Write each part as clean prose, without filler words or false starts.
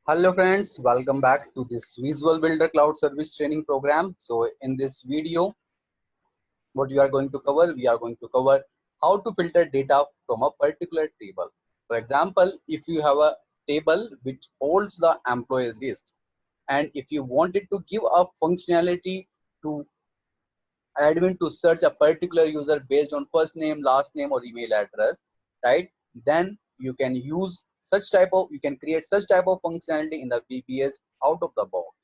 Hello friends, welcome back to this Visual Builder Cloud Service Training Program. So in this video, what we are going to cover, we are going to cover how to filter data from a particular table. For example, if you have a table which holds the employee list, and if you wanted to give a functionality to admin to search a particular user based on first name, last name, or email address, right? Then you can create such type of functionality in the VBS out of the box.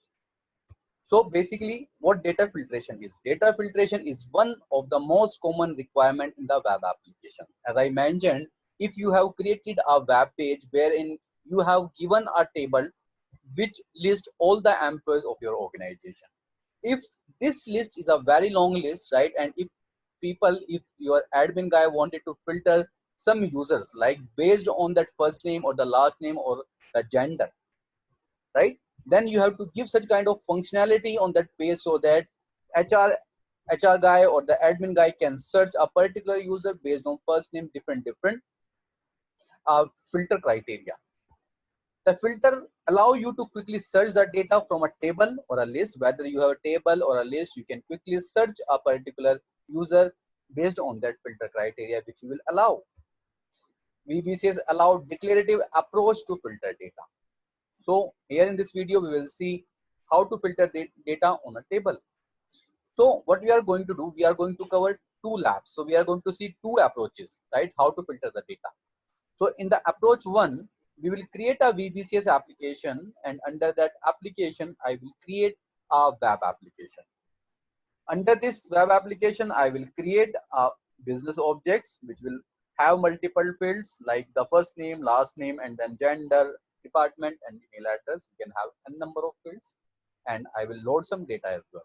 So basically, what data filtration is? Data filtration is one of the most common requirement in the web application. As I mentioned, if you have created a web page wherein you have given a table which lists all the employees of your organization. If this list is a very long list, right, and if your admin guy wanted to filter some users like based on that first name or the last name or the gender, right, then you have to give such kind of functionality on that page so that hr guy or the admin guy can search a particular user based on first name, different filter criteria. The filter allow you to quickly search the data from a table or a list. Whether you have a table or a list, you can quickly search a particular user based on that filter criteria which you will allow. VBCS allow declarative approach to filter data. So here in this video, we will see how to filter the data on a table. So what we are going to do, we are going to cover two labs. So we are going to see two approaches, right? How to filter the data. So in the approach one, we will create a VBCS application, and under that application, I will create a web application. Under this web application, I will create a business objects which will have multiple fields like the first name, last name, and then gender, department, and email address. We can have a number of fields, and I will load some data as well.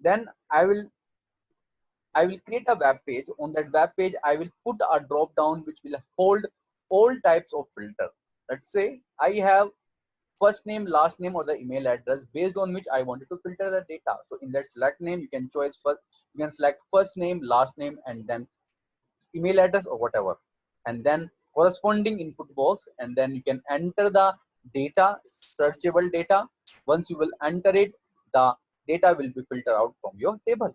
Then I will create a web page. On that web page, I will put a drop down which will hold all types of filter. Let's say I have first name, last name, or the email address based on which I wanted to filter the data. So in that select name, you can select first name, last name, and then email address or whatever, and then corresponding input box, and then you can enter the data, searchable data. Once you will enter it, the data will be filtered out from your table.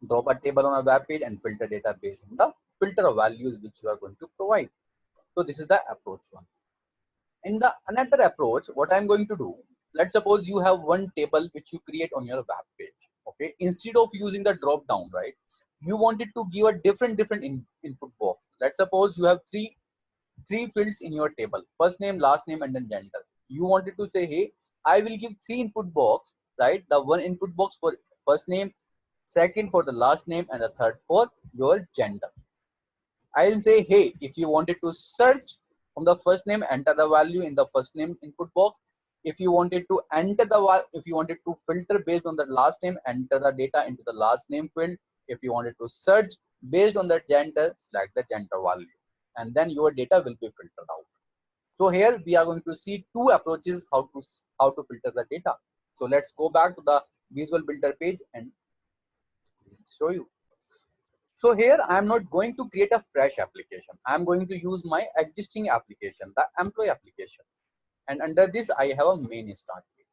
Drop a table on a web page and filter data based on the filter of values which you are going to provide. So this is the approach one. In the another approach, what I'm going to do, let's suppose you have one table which you create on your web page. Okay, instead of using the drop down, right, you wanted to give a different input box. Let's suppose you have three fields in your table: first name, last name, and then gender. You wanted to say, hey, I will give three input box, right? The one input box for first name, second for the last name, and the third for your gender. I'll say, hey, if you wanted to search from the first name, enter the value in the first name input box. If you wanted to if you wanted to filter based on the last name, enter the data into the last name field. If you wanted to search based on the gender, select the gender value, and then your data will be filtered out. So here we are going to see two approaches how to filter the data. So let's go back to the Visual Builder page and show you. So here I am not going to create a fresh application. I am going to use my existing application, the employee application. And under this, I have a main start page.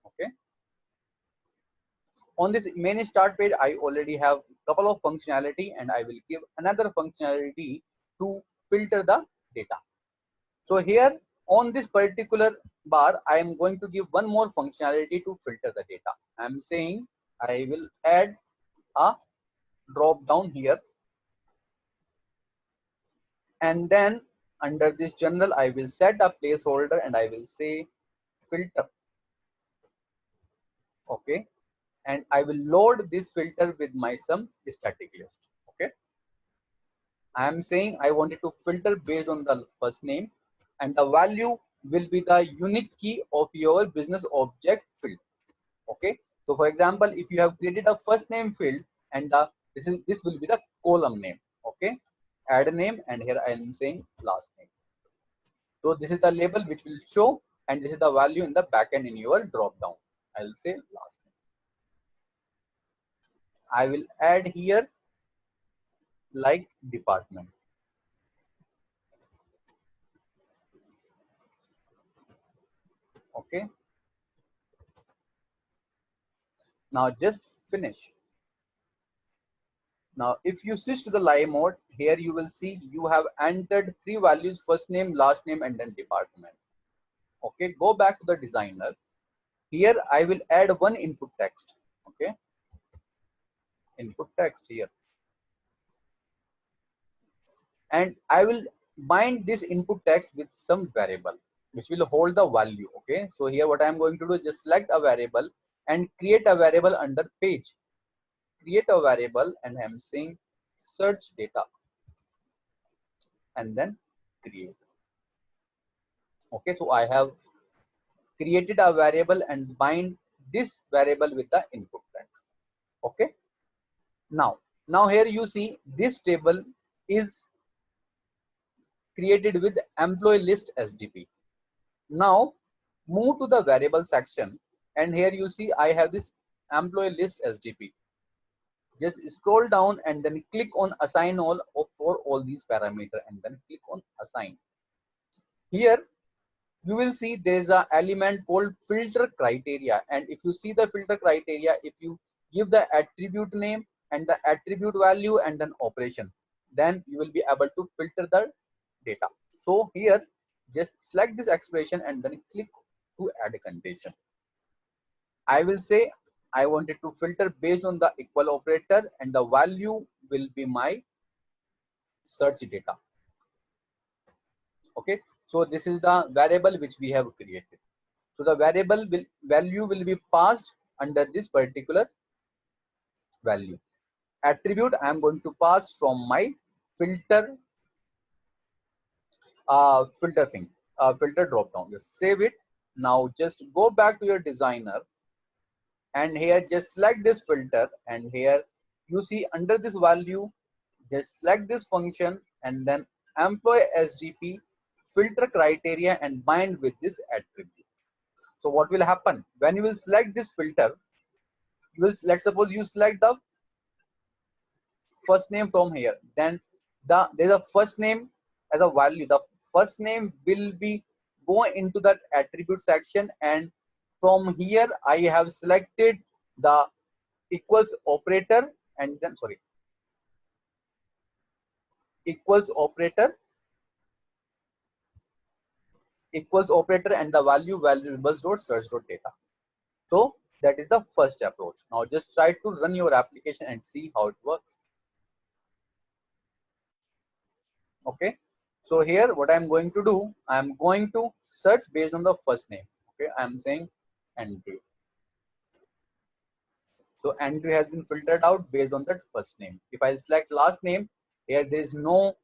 Okay. On this main start page, I already have a couple of functionality, and I will give another functionality to filter the data. So here on this particular bar, I am going to give one more functionality to filter the data. I am saying I will add a drop down here, and then under this general, I will set a placeholder and I will say filter. Okay, and I will load this filter with my some static list. Okay, I am saying I wanted to filter based on the first name, and the value will be the unique key of your business object field. Okay, so for example, if you have created a first name field, and this will be the column name. Okay, add name, and here I am saying last name. So this is the label which will show, and this is the value in the backend in your drop down. I will say last name. I will add here like department. Okay, now just finish. Now if you switch to the live mode, here you will see you have entered three values: first name, last name, and then department. Okay, go back to the designer. Here I will add one input text. Okay, input text here, and I will bind this input text with some variable which will hold the value. Okay, so here what I am going to do is just select a variable and create a variable under page. Create a variable, and I am saying search data, and then create. Okay, so I have created a variable and bind this variable with the input text. Okay, now here you see this table is created with employee list SDP. Now move to the variable section, and here you see I have this employee list SDP. Just scroll down and then click on assign all for all these parameters, and then click on assign. Here you will see there is a element called filter criteria, and if you see the filter criteria, if you give the attribute name and the attribute value and then operation, then you will be able to filter the data. So here just select this expression and then click to add a condition. I will say I wanted to filter based on the equal operator, and the value will be my search data. Okay, so this is the variable which we have created. So the value will be passed under this particular value. Attribute I am going to pass from my filter filter drop down. Just save it. Now just go back to your designer, and here just select this filter, and here you see under this value just select this function and then employee SDP filter criteria and bind with this attribute. So what will happen when you will select this filter? You will, let's suppose you select the first name from here, then there's a first name as a value. The first name will be go into that attribute section, and from here I have selected the equals operator, and then sorry, equals operator and the value variables dot search dot data. So that is the first approach. Now just try to run your application and see how it works. Okay, so here what I'm going to do, I'm going to search based on the first name. Okay, I'm saying Andrew. So Andrew has been filtered out based on that first name. If I select last name, here there is no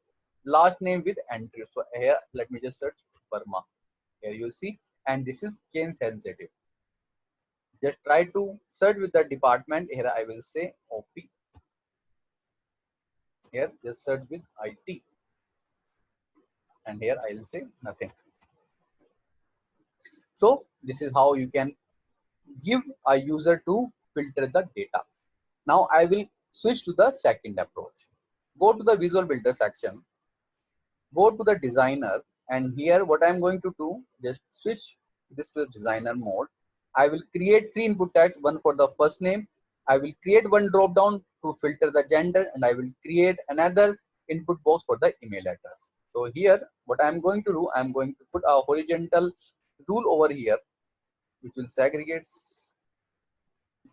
last name with Andrew. So here let me just search Burma. Here you see, and this is cane sensitive. Just try to search with the department. Here I will say OP. Here just search with IT, and here I will say nothing. So this is how you can give a user to filter the data. Now I will switch to the second approach. Go to the Visual Builder section, go to the designer, and here what I'm going to do, just switch this to the designer mode. I will create three input tags, one for the first name. I will create one drop down to filter the gender, and I will create another input box for the email address. So here what I'm going to do, I'm going to put a horizontal rule over here which will segregate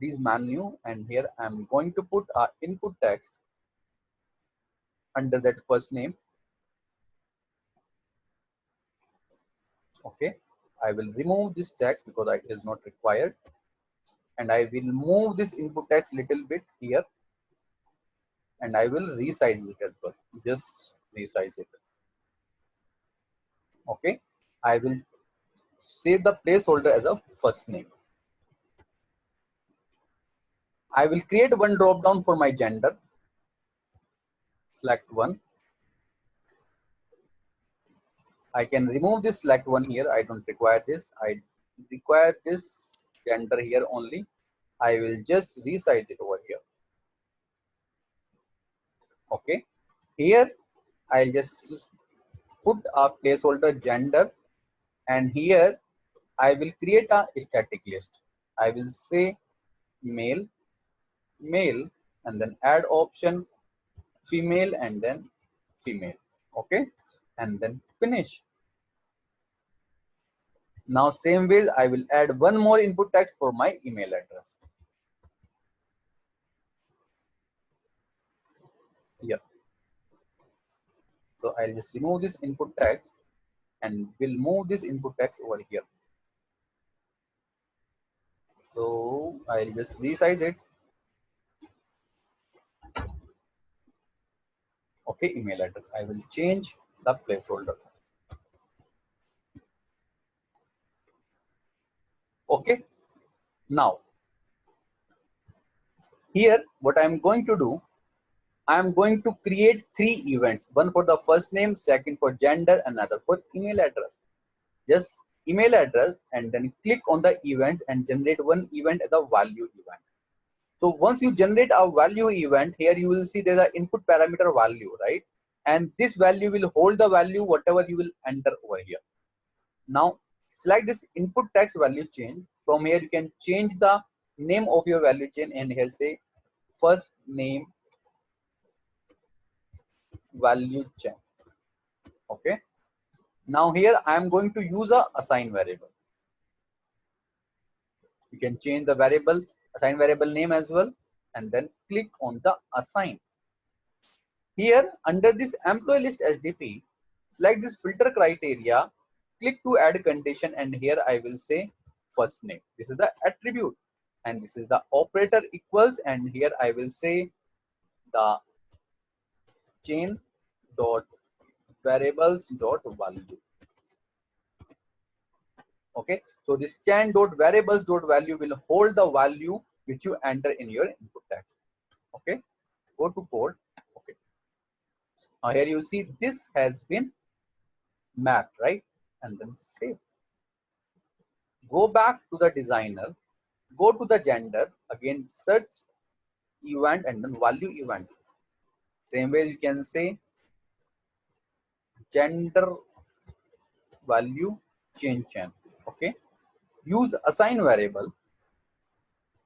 these menu, and here I'm going to put a input text under that first name. Okay, I will remove this text because it is not required, and I will move this input text little bit here, and I will resize it as well. Just resize it. Okay, I will save the placeholder as a first name. I will create one drop down for my gender. Select one. I can remove this select one here. I don't require this. I require this gender here only. I will just resize it over here. Okay, here I'll just put a placeholder gender, and here I will create a static list. I will say male, male, and then add option female and then female. Okay, and then finish. Now same way I will add one more input text for my email address. Yeah. So I'll just remove this input text and we'll move this input text over here. So I'll just resize it. Okay, email address. I will change the placeholder. Okay. Now here what I'm going to do, I'm going to create 3 events, one for the first name, second for gender, another for email address. Just email address and then click on the event and generate one event as a value event. So once you generate a value event, here you will see there's an input parameter value, right? And this value will hold the value whatever you will enter over here. Now select this input text value chain. From here you can change the name of your value chain and here say first name value chain. Okay. Now here I am going to use a assign variable. You can change the variable, assign variable name as well, and then click on the assign. Here under this employee list SDP, select this filter criteria, click to add condition, and here I will say first name. This is the attribute, and this is the operator equals, and here I will say the chain dot variables dot value. Okay, so this chain dot variables dot value will hold the value which you enter in your input text. Okay, go to code. Okay, now here you see this has been mapped, right? And then save. Go back to the designer, go to the gender, again search event and then value event. Same way you can say gender value chain. Okay, use assign variable.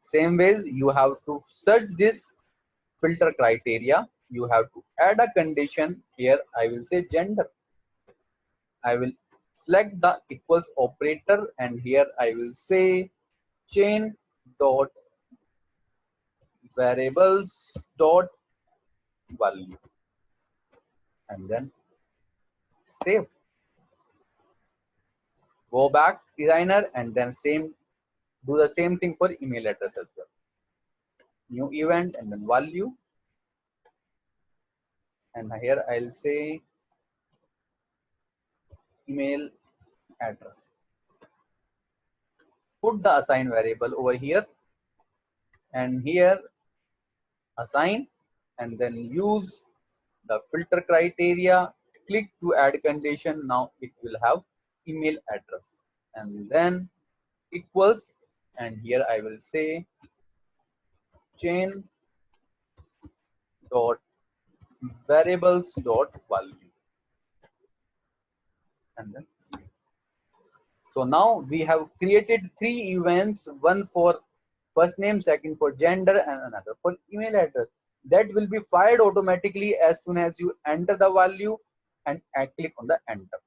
Same ways you have to search this filter criteria. You have to add a condition. Here I will say gender. I will select the equals operator and here I will say chain dot variables dot value and then save. Go back designer and then do the same thing for email address as well. New event and then value, and here I'll say email address. Put the assign variable over here and here assign and then use the filter criteria, click to add condition. Now it will have email address and then equals, and here I will say chain dot variables dot value and then save. So now we have created 3 events, one for first name, second for gender, and another for email address. That will be fired automatically as soon as you enter the value and click on the enter.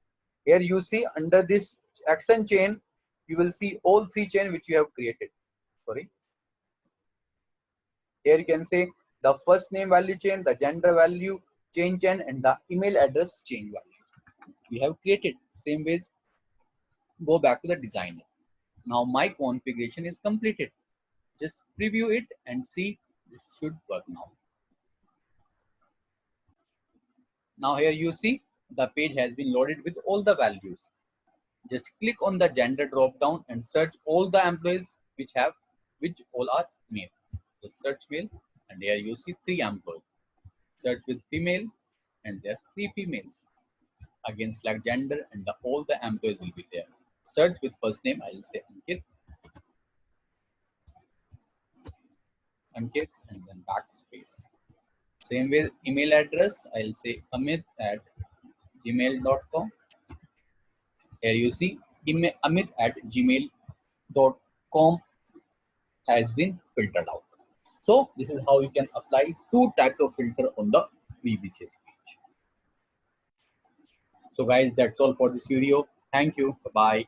Here you see under this action chain, you will see all 3 chains which you have created. Sorry. Here you can say the first name value chain, the gender value chain, and the email address chain value. We have created. Same ways, go back to the designer. Now my configuration is completed. Just preview it and see this should work now. Now here you see the page has been loaded with all the values. Just click on the gender drop down and search all the employees which all are male. Just search male and here you see 3 employees. Search with female and there are 3 females. Again select gender and all the employees will be there. Search with first name, I will say Ankit and then backspace. Same with email address, I'll say amit@gmail.com. Here you see amit@gmail.com has been filtered out. So this is how you can apply two types of filter on the VBCS page. So guys, that's all for this video. Thank you. Bye.